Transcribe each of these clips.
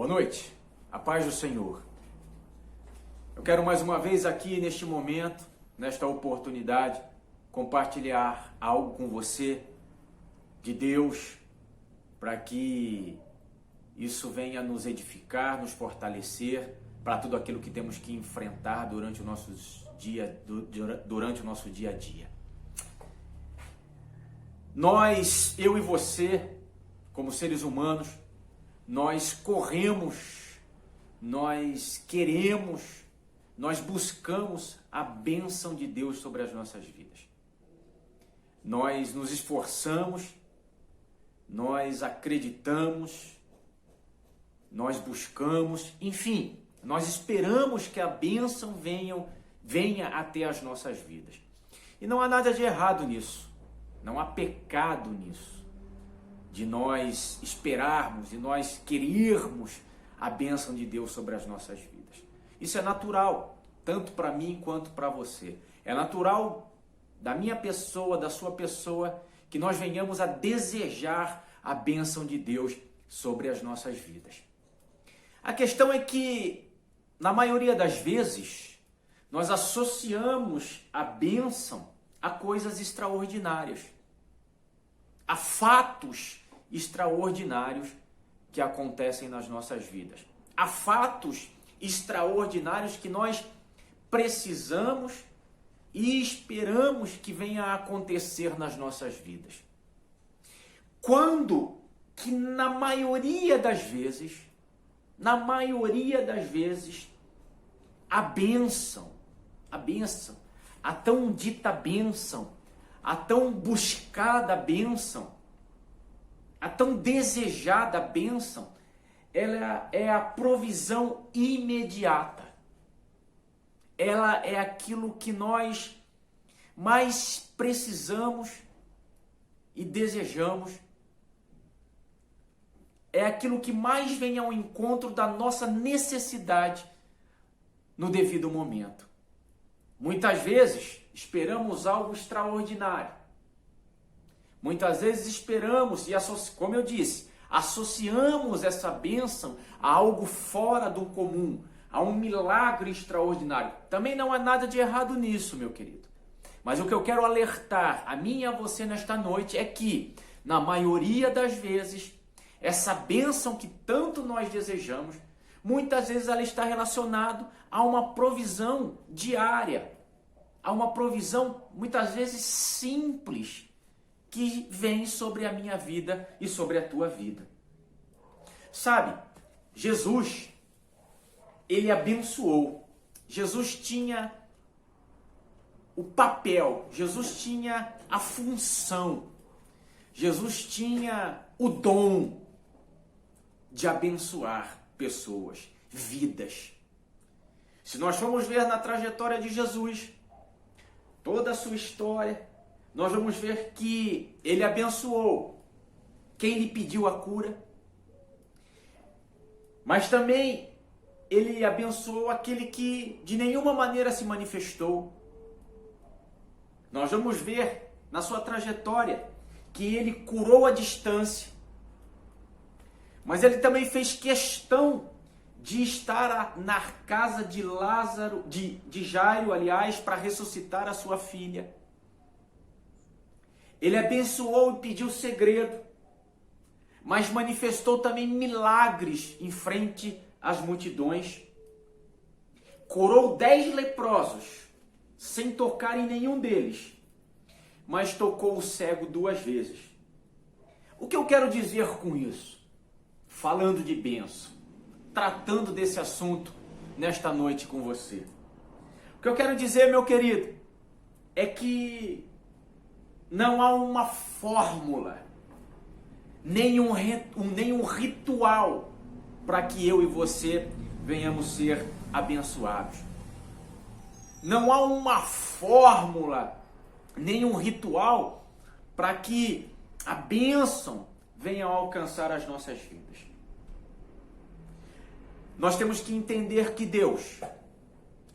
Boa noite, a paz do Senhor. Eu quero mais uma vez aqui neste momento, nesta oportunidade, compartilhar algo com você de Deus, para que isso venha nos edificar, nos fortalecer para tudo aquilo que temos que enfrentar durante o nosso dia a dia. Nós, eu e você, como seres humanos, nós corremos, nós queremos, nós buscamos a bênção de Deus sobre as nossas vidas. Nós nos esforçamos, nós acreditamos, nós buscamos, enfim, nós esperamos que a bênção venha até as nossas vidas. E não há nada de errado nisso, não há pecado nisso, de nós esperarmos e nós querermos a bênção de Deus sobre as nossas vidas. Isso é natural, tanto para mim quanto para você. É natural da minha pessoa, da sua pessoa, que nós venhamos a desejar a bênção de Deus sobre as nossas vidas. A questão é que, na maioria das vezes, nós associamos a bênção a coisas extraordinárias, a fatos extraordinários que acontecem nas nossas vidas, a fatos extraordinários que nós precisamos e esperamos que venha a acontecer nas nossas vidas. Quando que na maioria das vezes, a bênção, a tão dita bênção, a tão buscada bênção, a tão desejada bênção, ela é a provisão imediata. Ela é aquilo que nós mais precisamos e desejamos. É aquilo que mais vem ao encontro da nossa necessidade no devido momento. Muitas vezes esperamos algo extraordinário. Muitas vezes esperamos e, como eu disse, associamos essa bênção a algo fora do comum, a um milagre extraordinário. Também não há nada de errado nisso, meu querido. Mas o que eu quero alertar a mim e a você nesta noite é que, na maioria das vezes, essa bênção que tanto nós desejamos, muitas vezes ela está relacionada a uma provisão diária, a uma provisão muitas vezes simples, que vem sobre a minha vida e sobre a tua vida. Sabe, Jesus, ele abençoou. Jesus tinha o papel, Jesus tinha a função, Jesus tinha o dom de abençoar pessoas, vidas. Se nós formos ver na trajetória de Jesus, toda a sua história, nós vamos ver que ele abençoou quem lhe pediu a cura, mas também ele abençoou aquele que de nenhuma maneira se manifestou. Nós vamos ver na sua trajetória que ele curou à distância, mas ele também fez questão de estar na casa de Lázaro, de Jairo, aliás, para ressuscitar a sua filha. Ele abençoou e pediu segredo, mas manifestou também milagres em frente às multidões. Curou 10 leprosos, sem tocar em nenhum deles, mas tocou o cego 2 vezes. O que eu quero dizer com isso? Falando de bênção, tratando desse assunto nesta noite com você. O que eu quero dizer, meu querido, é que não há uma fórmula, nenhum ritual para que eu e você venhamos ser abençoados. Não há uma fórmula, nenhum ritual para que a bênção venha a alcançar as nossas vidas. Nós temos que entender que Deus,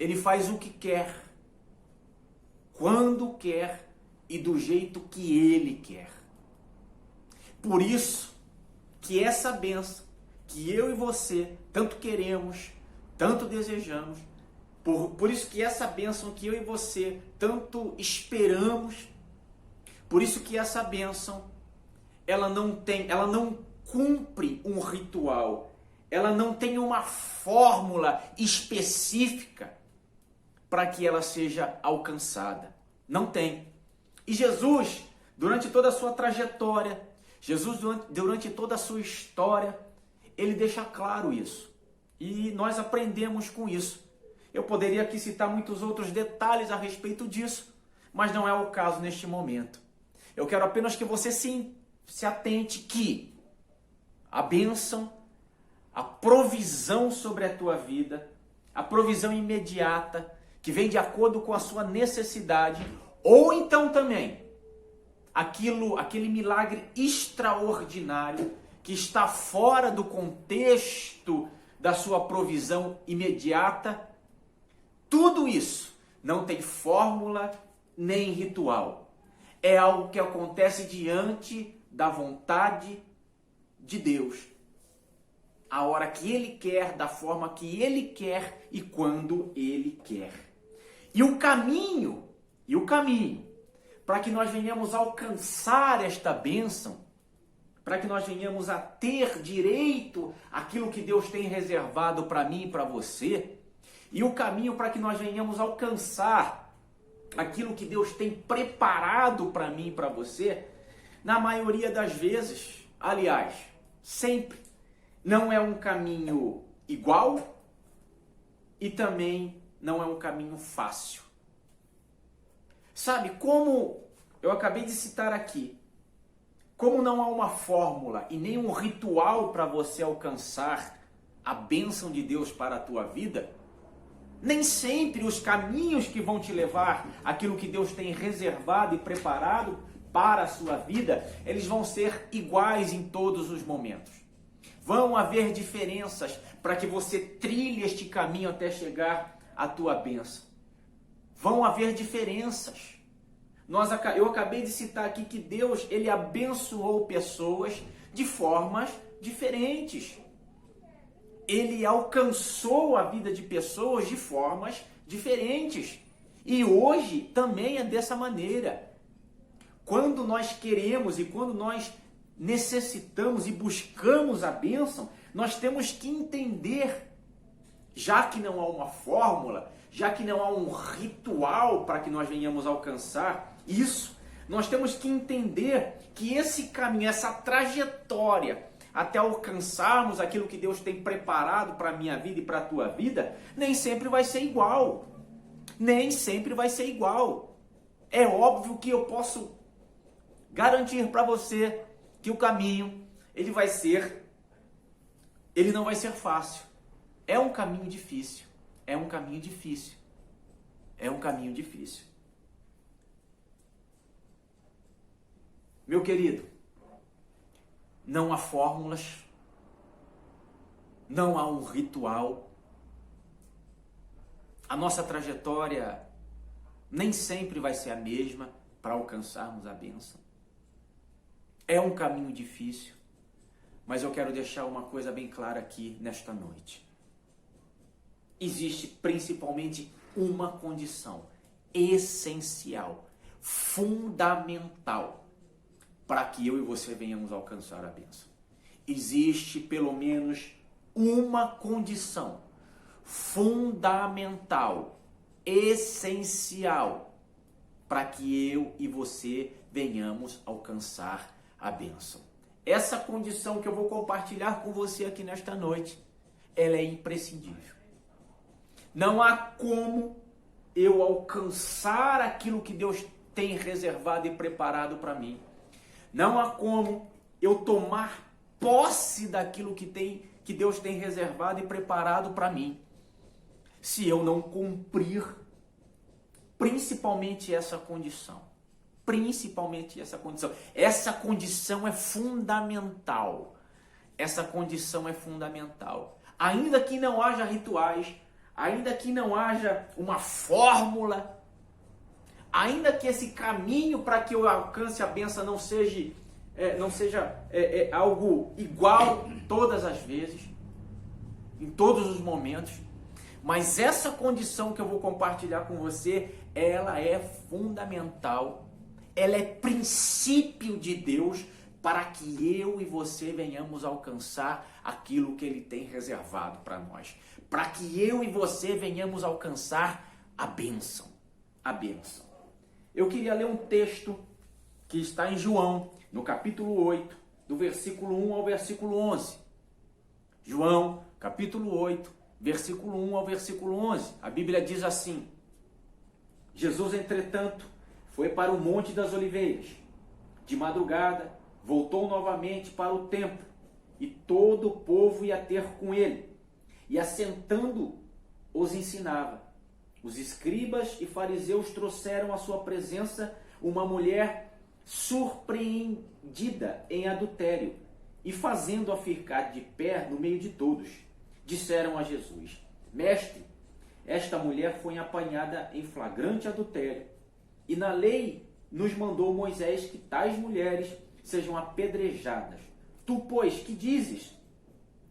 ele faz o que quer, quando quer e do jeito que ele quer. Por isso que essa bênção que eu e você tanto queremos, tanto desejamos. Por isso que essa bênção que eu e você tanto esperamos, por isso que essa bênção, ela não cumpre um ritual, ela não tem uma fórmula específica para que ela seja alcançada. Não tem. E Jesus, durante toda a sua trajetória, Jesus, durante toda a sua história, ele deixa claro isso. E nós aprendemos com isso. Eu poderia aqui citar muitos outros detalhes a respeito disso, mas não é o caso neste momento. Eu quero apenas que você se atente que a bênção, a provisão sobre a tua vida, a provisão imediata, que vem de acordo com a sua necessidade, ou então também aquele milagre extraordinário que está fora do contexto da sua provisão imediata, tudo isso não tem fórmula nem ritual. É algo que acontece diante da vontade de Deus. A hora que Ele quer, da forma que Ele quer e quando Ele quer. E o caminho para que nós venhamos alcançar esta bênção, para que nós venhamos a ter direito àquilo que Deus tem reservado para mim e para você, e o caminho para que nós venhamos alcançar aquilo que Deus tem preparado para mim e para você, na maioria das vezes, aliás, sempre, não é um caminho igual e também não é um caminho fácil. Sabe, como eu acabei de citar aqui, como não há uma fórmula e nem um ritual para você alcançar a bênção de Deus para a tua vida, nem sempre os caminhos que vão te levar àquilo que Deus tem reservado e preparado para a sua vida, eles vão ser iguais em todos os momentos. Vão haver diferenças para que você trilhe este caminho até chegar à tua bênção. Vão haver diferenças. Eu acabei de citar aqui que Deus, ele abençoou pessoas de formas diferentes. Ele alcançou a vida de pessoas de formas diferentes. E hoje também é dessa maneira. Quando nós queremos e quando nós necessitamos e buscamos a bênção, nós temos que entender, já que não há uma fórmula, já que não há um ritual para que nós venhamos alcançar isso, nós temos que entender que esse caminho, essa trajetória até alcançarmos aquilo que Deus tem preparado para a minha vida e para a tua vida, nem sempre vai ser igual. Nem sempre vai ser igual. É óbvio que eu posso garantir para você que o caminho, ele não vai ser fácil. É um caminho difícil. É um caminho difícil. É um caminho difícil. Meu querido, não há fórmulas, não há um ritual. A nossa trajetória nem sempre vai ser a mesma para alcançarmos a bênção. É um caminho difícil, mas eu quero deixar uma coisa bem clara aqui nesta noite. Existe principalmente uma condição essencial, fundamental, para que eu e você venhamos alcançar a bênção. Existe pelo menos uma condição fundamental, essencial, para que eu e você venhamos alcançar a bênção. Essa condição que eu vou compartilhar com você aqui nesta noite, ela é imprescindível. Não há como eu alcançar aquilo que Deus tem reservado e preparado para mim. Não há como eu tomar posse daquilo que Deus tem reservado e preparado para mim, se eu não cumprir principalmente essa condição. Principalmente essa condição. Essa condição é fundamental. Essa condição é fundamental. Ainda que não haja rituais, ainda que não haja uma fórmula, ainda que esse caminho para que eu alcance a bênção não seja algo igual todas as vezes, em todos os momentos, mas essa condição que eu vou compartilhar com você, ela é fundamental, ela é princípio de Deus para que eu e você venhamos alcançar aquilo que Ele tem reservado para nós, para que eu e você venhamos alcançar a bênção, a bênção. Eu queria ler um texto que está em João, no capítulo 8, do versículo 1 ao versículo 11. João, capítulo 8, versículo 1 ao versículo 11. A Bíblia diz assim: Jesus, entretanto, foi para o Monte das Oliveiras. De madrugada, voltou novamente para o templo, e todo o povo ia ter com ele. E assentando, os ensinava. Os escribas e fariseus trouxeram à sua presença uma mulher surpreendida em adultério, e fazendo-a ficar de pé no meio de todos, disseram a Jesus: Mestre, esta mulher foi apanhada em flagrante adultério, e na lei nos mandou Moisés que tais mulheres sejam apedrejadas. Tu, pois, que dizes?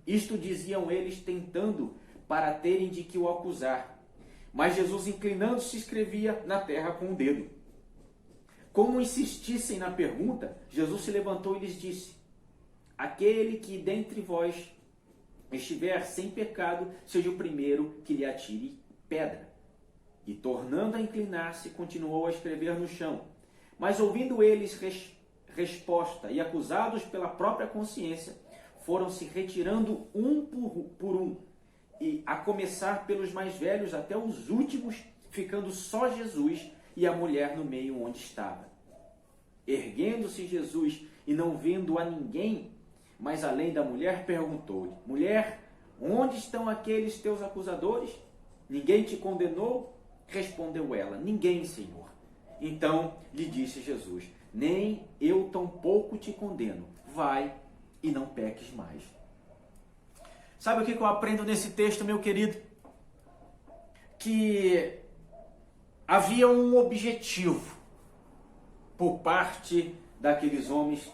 Isto diziam eles, tentando para terem de que o acusar. Mas Jesus, inclinando-se, escrevia na terra com o dedo. Como insistissem na pergunta, Jesus se levantou e lhes disse: Aquele que dentre vós estiver sem pecado, seja o primeiro que lhe atire pedra. E tornando a inclinar-se, continuou a escrever no chão. Mas ouvindo eles resposta e acusados pela própria consciência, foram se retirando um por um, e a começar pelos mais velhos até os últimos, ficando só Jesus e a mulher no meio onde estava. Erguendo-se Jesus e não vendo a ninguém, mas além da mulher, perguntou-lhe: Mulher, onde estão aqueles teus acusadores? Ninguém te condenou? Respondeu ela: Ninguém, Senhor. Então lhe disse Jesus: Nem eu tampouco te condeno. Vai e não peques mais. Sabe o que eu aprendo nesse texto, meu querido? Que havia um objetivo por parte daqueles homens,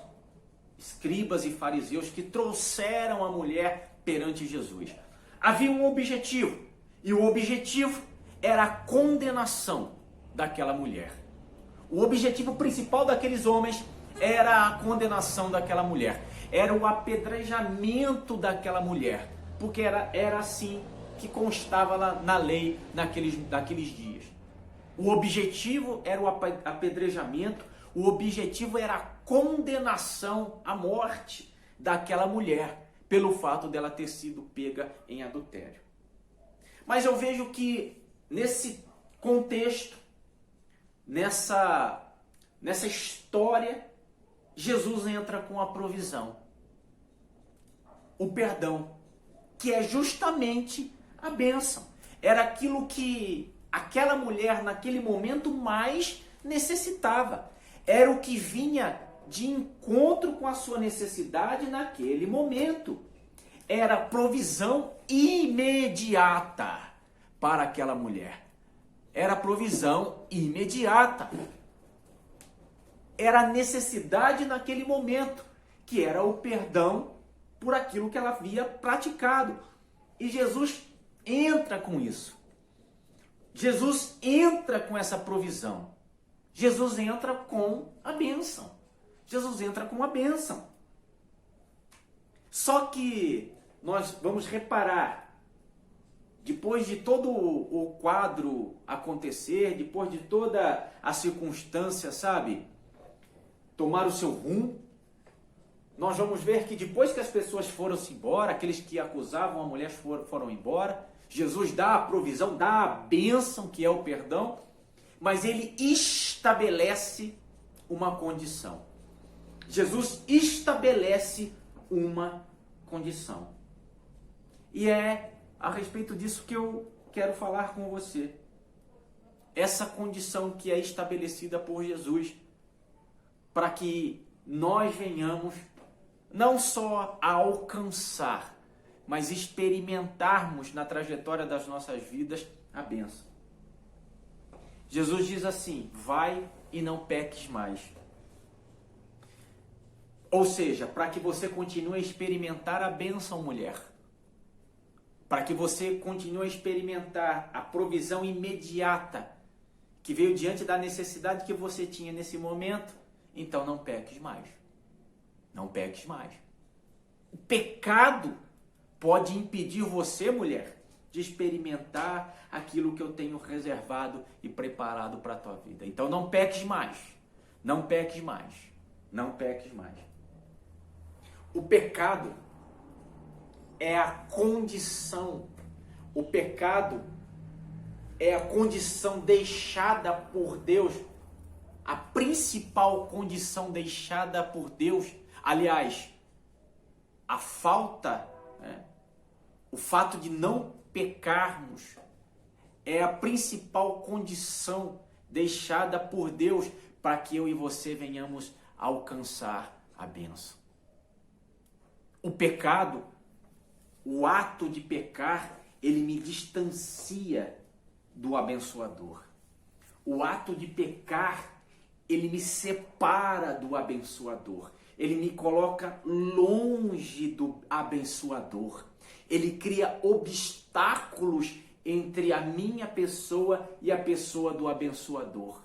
escribas e fariseus, que trouxeram a mulher perante Jesus. Havia um objetivo, e o objetivo era a condenação daquela mulher. O objetivo principal daqueles homens era a condenação daquela mulher, era o apedrejamento daquela mulher, porque era assim que constava na lei naqueles dias. O objetivo era o apedrejamento, o objetivo era a condenação à morte daquela mulher, pelo fato dela ter sido pega em adultério. Mas eu vejo que nesse contexto, nessa história, Jesus entra com a provisão, o perdão, que é justamente a bênção. Era aquilo que aquela mulher naquele momento mais necessitava. Era o que vinha de encontro com a sua necessidade naquele momento. Era provisão imediata para aquela mulher. Era provisão imediata. Era a necessidade naquele momento, que era o perdão por aquilo que ela havia praticado. E Jesus entra com isso. Jesus entra com essa provisão. Jesus entra com a bênção. Jesus entra com a bênção. Só que nós vamos reparar, depois de todo o quadro acontecer, depois de toda a circunstância, sabe, tomar o seu rumo, nós vamos ver que depois que as pessoas foram-se embora, aqueles que acusavam a mulher foram embora, Jesus dá a provisão, dá a bênção, que é o perdão, mas ele estabelece uma condição. Jesus estabelece uma condição. E é a respeito disso que eu quero falar com você. Essa condição que é estabelecida por Jesus, para que nós venhamos não só a alcançar, mas experimentarmos na trajetória das nossas vidas a bênção. Jesus diz assim: vai e não peques mais. Ou seja, para que você continue a experimentar a bênção, mulher. Para que você continue a experimentar a provisão imediata que veio diante da necessidade que você tinha nesse momento, então não peques mais. Não peques mais. O pecado pode impedir você, mulher, de experimentar aquilo que eu tenho reservado e preparado para a tua vida. Então não peques mais. Não peques mais. Não peques mais. O pecado é a condição. O pecado é a condição deixada por Deus. A principal condição deixada por Deus. Aliás, a falta, o fato de não pecarmos é a principal condição deixada por Deus para que eu e você venhamos a alcançar a bênção. O pecado, o ato de pecar, ele me distancia do abençoador. O ato de pecar, ele me separa do abençoador. Ele me coloca longe do abençoador. Ele cria obstáculos entre a minha pessoa e a pessoa do abençoador.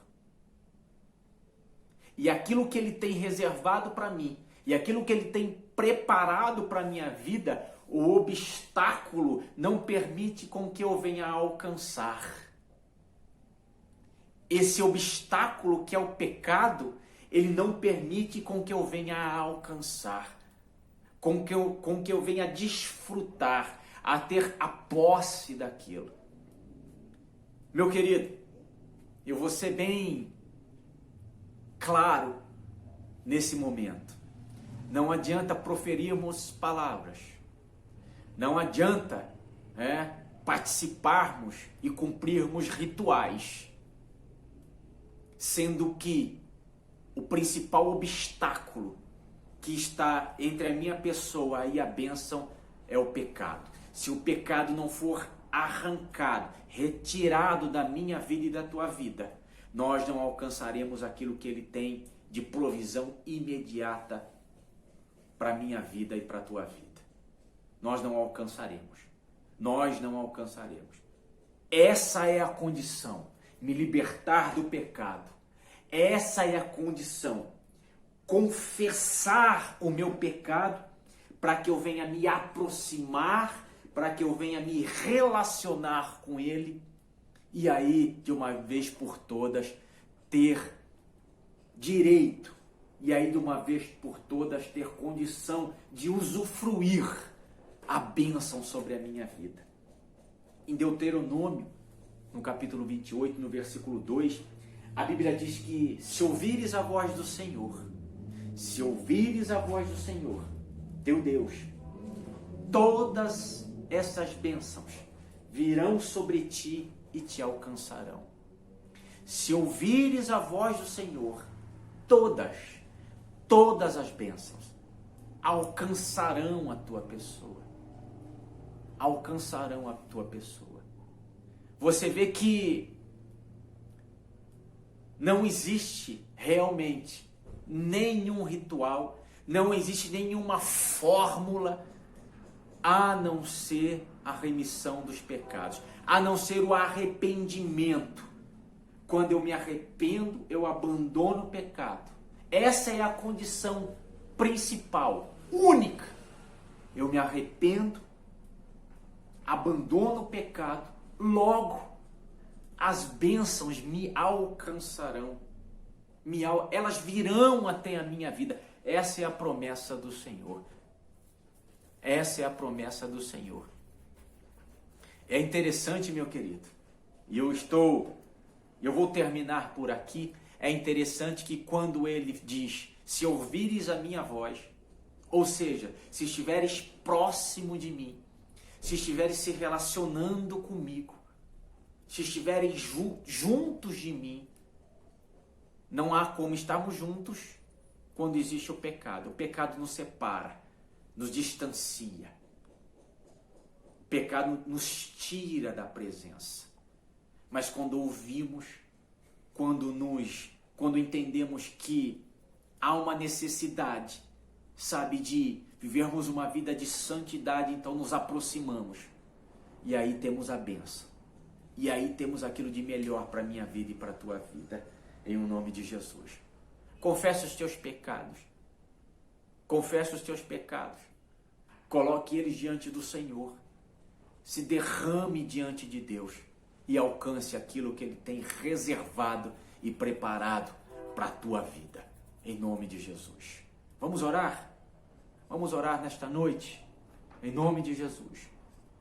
E aquilo que ele tem reservado para mim, e aquilo que ele tem preparado para a minha vida, o obstáculo não permite com que eu venha a alcançar. Esse obstáculo que é o pecado, ele não permite com que eu venha a alcançar, com que eu venha a desfrutar, a ter a posse daquilo. Meu querido, eu vou ser bem claro nesse momento. Não adianta proferirmos palavras. Não adianta participarmos e cumprirmos rituais, sendo que o principal obstáculo que está entre a minha pessoa e a bênção é o pecado. Se o pecado não for arrancado, retirado da minha vida e da tua vida, nós não alcançaremos aquilo que ele tem de provisão imediata para a minha vida e para a tua vida. Nós não alcançaremos. Nós não alcançaremos. Essa é a condição. Me libertar do pecado. Essa é a condição. Confessar o meu pecado para que eu venha me aproximar, para que eu venha me relacionar com ele e aí, de uma vez por todas, ter direito e aí, de uma vez por todas, ter condição de usufruir a bênção sobre a minha vida. Em Deuteronômio, no capítulo 28, no versículo 2, a Bíblia diz que se ouvires a voz do Senhor, se ouvires a voz do Senhor, teu Deus, todas essas bênçãos virão sobre ti e te alcançarão. Se ouvires a voz do Senhor, todas as bênçãos alcançarão a tua pessoa. Alcançarão a tua pessoa. Você vê que não existe realmente nenhum ritual, não existe nenhuma fórmula a não ser a remissão dos pecados, a não ser o arrependimento. Quando eu me arrependo, eu abandono o pecado. Essa é a condição principal, única. Eu me arrependo, abandono o pecado, logo as bênçãos me alcançarão. Elas virão até a minha vida. Essa é a promessa do Senhor. Essa é a promessa do Senhor. É interessante, meu querido, e eu vou terminar por aqui. É interessante que quando ele diz, se ouvires a minha voz, ou seja, se estiveres próximo de mim, se estiveres se relacionando comigo, se estiveres juntos de mim, não há como estarmos juntos quando existe o pecado. O pecado nos separa, nos distancia. O pecado nos tira da presença. Mas quando ouvimos, quando entendemos que há uma necessidade sabe, de vivermos uma vida de santidade, então nos aproximamos. E aí temos a bênção. E aí temos aquilo de melhor para a minha vida e para a tua vida, em o nome de Jesus. Confessa os teus pecados. Confessa os teus pecados. Coloque eles diante do Senhor. Se derrame diante de Deus e alcance aquilo que Ele tem reservado e preparado para a tua vida, em nome de Jesus. Vamos orar? Vamos orar nesta noite, em nome de Jesus.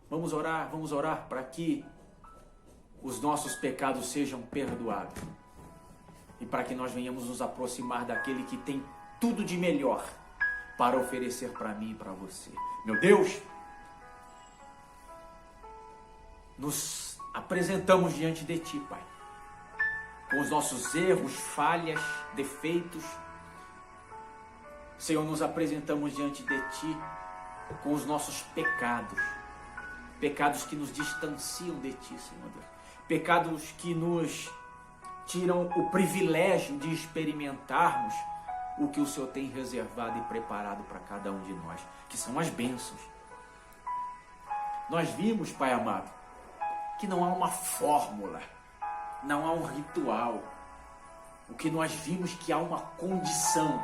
Vamos orar para que os nossos pecados sejam perdoados e para que nós venhamos nos aproximar daquele que tem tudo de melhor para oferecer para mim e para você. Meu Deus, nos apresentamos diante de Ti, Pai, com os nossos erros, falhas, defeitos. Senhor, nos apresentamos diante de Ti com os nossos pecados, pecados que nos distanciam de Ti, Senhor Deus, pecados que nos tiram o privilégio de experimentarmos o que o Senhor tem reservado e preparado para cada um de nós, que são as bênçãos. Nós vimos, Pai amado, que não há uma fórmula, não há um ritual. O que nós vimos que há uma condição,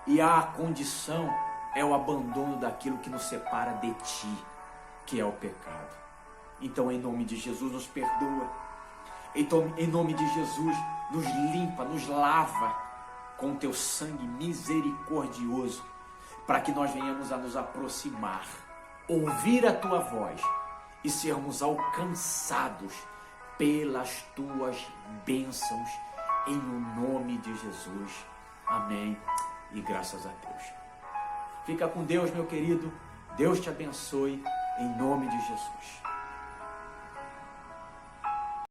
e a condição é o abandono daquilo que nos separa de Ti, que é o pecado. Então, em nome de Jesus, nos perdoa. Então, em nome de Jesus, nos limpa, nos lava com Teu sangue misericordioso, para que nós venhamos a nos aproximar, ouvir a Tua voz e sermos alcançados pelas Tuas bênçãos, em nome de Jesus. Amém. E graças a Deus. Fica com Deus, meu querido. Deus te abençoe, em nome de Jesus.